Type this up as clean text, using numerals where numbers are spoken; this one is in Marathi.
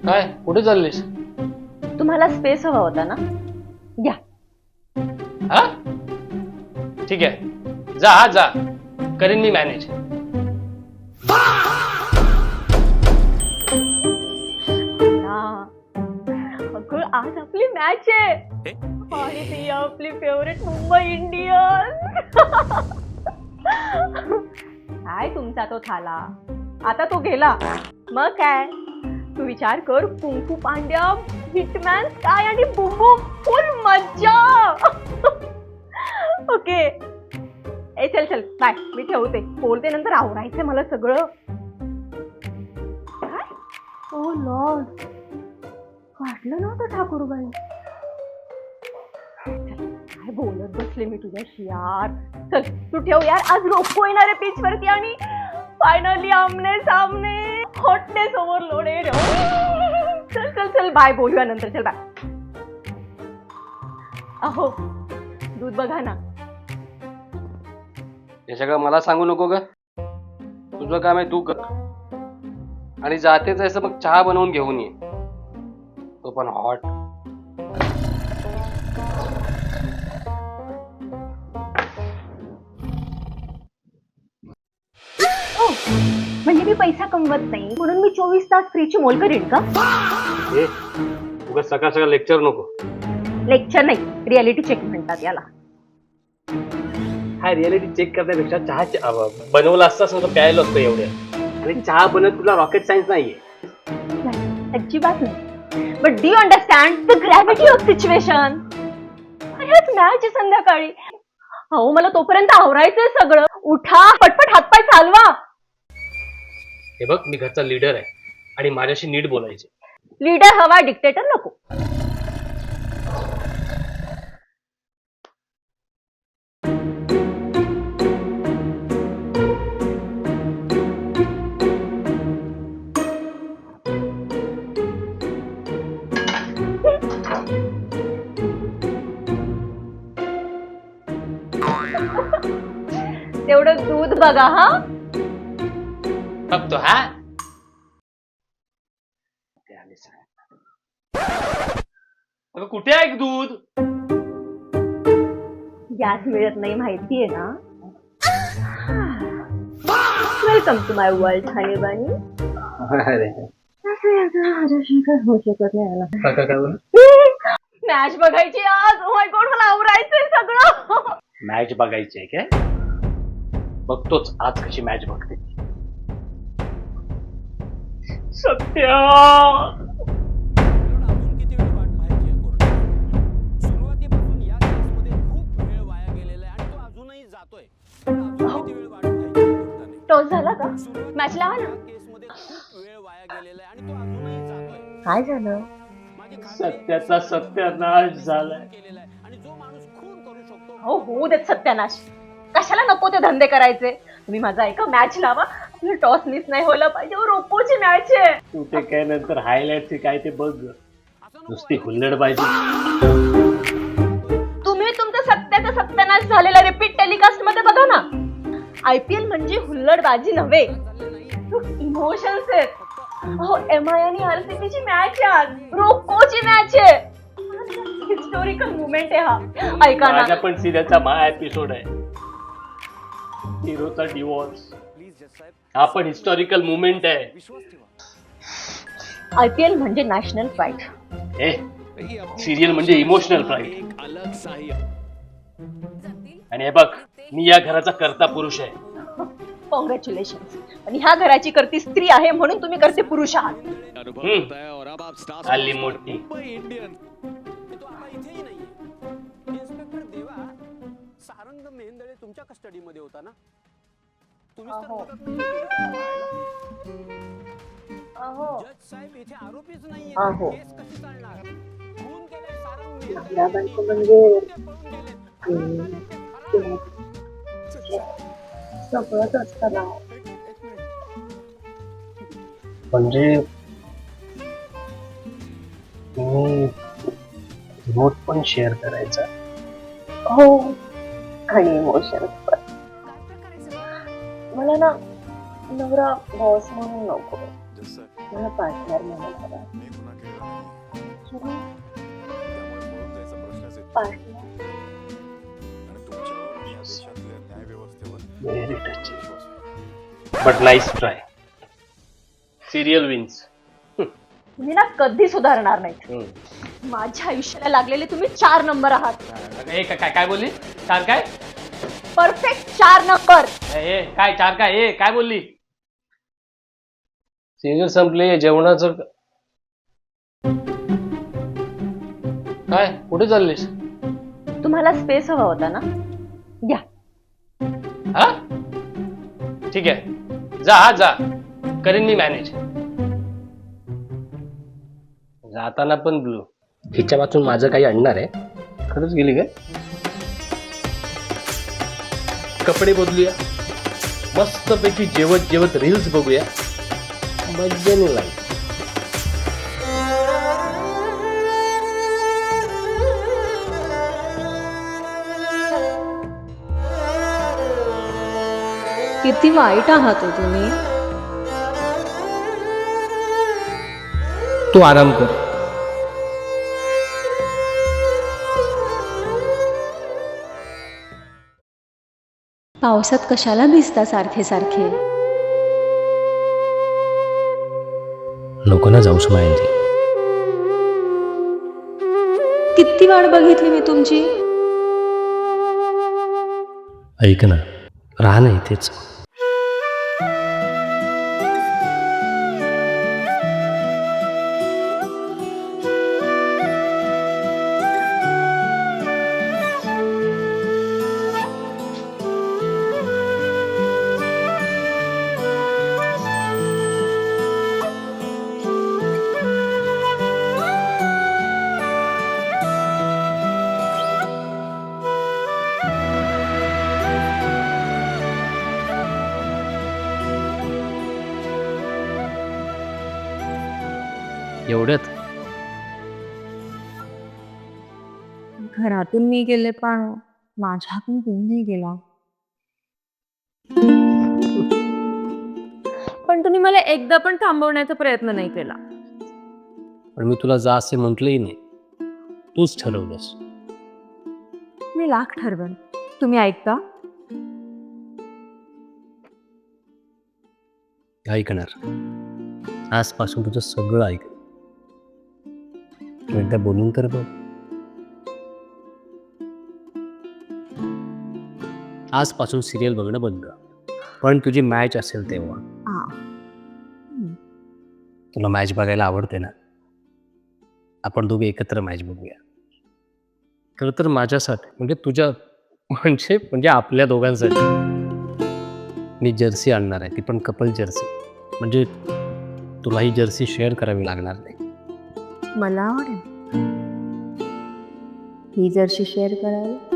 काय कुठे चाललीस? तुम्हाला स्पेस हवा होता ना, घ्या. हा ठीक आहे, जा जा, करीन मी मॅनेज. अगं आज आपली मॅच आहे आणि ती आपली फेवरेट मुंबई इंडियन्स. काय तुमचा तो थाला, आता तो गेला. मग काय, तू विचार कर, कुंकू पांड्या, हिटमॅन काय आणि बुंबू, फुल मज्जा. ओके ए चल चल बाय, मी ठेवते, बोलते नंतर. आवरायचंय मला सगळं. काय ओ लॉर्ड, वाटलं नव्हतं ठाकूरबाई. काय बोलत बसले मी तुझ्याशी यार. चल तू ठेव यार, आज रोखो येणार आहे पिच वरती आणि फायनली आमने सामने, हॉटनेस ओव्हरलोडेड. चल चल चल बाय, बोलूया नंतर. चल बाय. अहो दूध बघा ना. हे सगळं मला सांगू नको ग, तुझं काम आहे तू कर. आणि जातेच असं मग चहा बनवून घेऊन ये, तो पण हॉट. म्हणजे मी पैसा कमवत नाही म्हणून मी 24 तास फ्रीची मोल करीन का? तुला सकाळ सकाळ लेक्चर नको. लेक्चर नाही, रियालिटी चेक म्हणतात याला. हा रियालिटी चेक करण्यापेक्षा चहा बनवला असताच नव्हतं, प्यायला असतं एवढ्या. आणि चहा बनवत तुला रॉकेट सायन्स नाहीये. अजिबात नाही. But do you understand the gravity of situation? Match संध्याकाळी. हो मला तोपर्यंत आवरायचंय सगळं. उठा पटपट, हातपाय चालवा. हे बघ, मी घरचा लीडर आहे आणि माझ्याशी नीट बोलायचे. लीडर हवा, डिक्टेटर नको. तेवढं दूध बघा हा. बघतो हा. अगं कुठे आहे दूध? गॅस मिळत नाही माहितीये ना. वेलकम टू माय वर्ल्ड हनी बनी. होऊ शकत नाही. मॅच बघायची आज. ओ माय गॉड, मला आवरायचंय सगळं. मॅच बघायची आहे काय? बघतोच आज कशी मॅच बघते. सत्या किती वेळ वाट पाहायची आहे कोर्टात? सुरुवातीपासून या केसमध्ये खूप वेळ वाया गेलेला आहे आणि तो अजूनही जातोय. किती वेळ वाट पाहायची कोर्टाने? टॉस झाला का? मॅच लावा ना. केसमध्ये खूप वेळ वाया गेलेला आहे आणि तो अजूनही जातोय. काय झालं? सत्याचा सत्यानाश झालाय. केलेला आहे आणि जो माणूस खून करू शकतो. हो होऊ देत सत्यानाश. कशाला नको ते धंदे करायचे. तुम्ही माझा ऐका, मॅच लावा. टॉस मिस नाही व्हायला पाहिजे. रोकोची मॅच आहे. तू ते काय नंतर हायलाइट काय ते बघ, नुसती हुल्लड पाहिजे. तुम्ही तुमचं सत्याचा सत्यानाश झालेला रिपीट टेलिकास्ट मध्ये बघा ना. IPL म्हणजे हुल्लडबाजी नव्हे, इमोशन्स आहेत. हो MI आणि RCB ची मॅच आहे आज. रोकोची मॅच आहे. हिस्टोरिकल मुवमेंट आहे हा. ऐका ना, माझ्या पण सिरियलचा मा एपिसोड आहे. हिरोचा डिवॉर्स हा पण हिस्टॉरिकल मुवमेंट आहे. IPL म्हणजे नॅशनल प्राईड. सिरियल म्हणजे इमोशनल प्राईड. आणि हे बघ, मी या घराचा कर्ता पुरुष आहे. कॉंग्रॅच्युलेशन. आणि ह्या घराची करती स्त्री आहे म्हणून तुम्ही करते पुरुष आहात. आली मोठी. सारंग मेहेंदळे तुमच्या कस्टडीमध्ये होता ना? जज साहेब इथे आरोपीच नाहीये. केस कशी चालणार? खून केलाय सारंग सगळंच असतं ना. म्हणजे तुम्ही नोट पण शेअर करायचा? हो, आणि इमोशन्स पण. मला ना नवरा बॉस म्हणून नको, जसं मला पार्टनर म्हणून हवा. मी गुन्हा केलेला नाही सुरू त्यामुळे पळून जायचा प्रश्नच येत नाही. पार्टनर. आणि तुमच्यावर या देशातल्या न्यायव्यवस्थेवर Very पूर्ण touching. विश्वास आहे. But nice try. Serial wins. तुम्ही ना कधी सुधारणार नाही. माझ्या आयुष्याला लागलेले तुम्ही 4 नंबर आहात. काय काय बोलली? चार काय? Perfect 4 number. काय चार काय? काय बोलली? सिरियल संपली, जेवणाचं काय? कुठे चाललीस? तुम्हाला स्पेस हवा होता ना, घ्या. हा ठीक आहे, जा करीन मी मॅनेज. जाताना पण ब्लू हिच्या वाचून माझं काही आणणार आहे. खरंच गेली काय? कपडे बदलूया, मस्तपैकी जेवत जेवत रील्स बघूया, मज्जाने लाईफ. किती वाईट आहात हो तुम्ही. तू आराम कर. पावसात कशाला भिजता सारखे सारखे. नको ना जाऊस माहिती. किती वाट बघितली मी तुमची. ऐक ना, राहा ना इथेच. एवढ्यात घरातून मी गेले पण माझ्या हातून तुम्ही नाही गेला. पण तुम्ही मला एकदा पण थांबवण्याचा प्रयत्न नाही केला. पण मी तुला जा असे म्हटलंही नाही, तूच ठरवलंस. मी लाख ठरवेन, तुम्ही ऐकता. ऐकणार. आजपासून तुझं सगळं ऐक. तू एकदा बोलून तर बघ. आजपासून सिरियल बघणं बंद, पण तुझी मॅच असेल तेव्हा. हा. तुला मॅच बघायला आवडते ना, आपण दोघे एकत्र मॅच बघूया. खरं तर माझ्यासाठी म्हणजे तुझ्या म्हणजे आपल्या दोघांसाठी मी जर्सी आणणार आहे, ती पण कपल जर्सी. म्हणजे तुला ही जर्सी शेअर करावी लागणार नाही. मला आवडेल ही जर्सी शेअर करायला.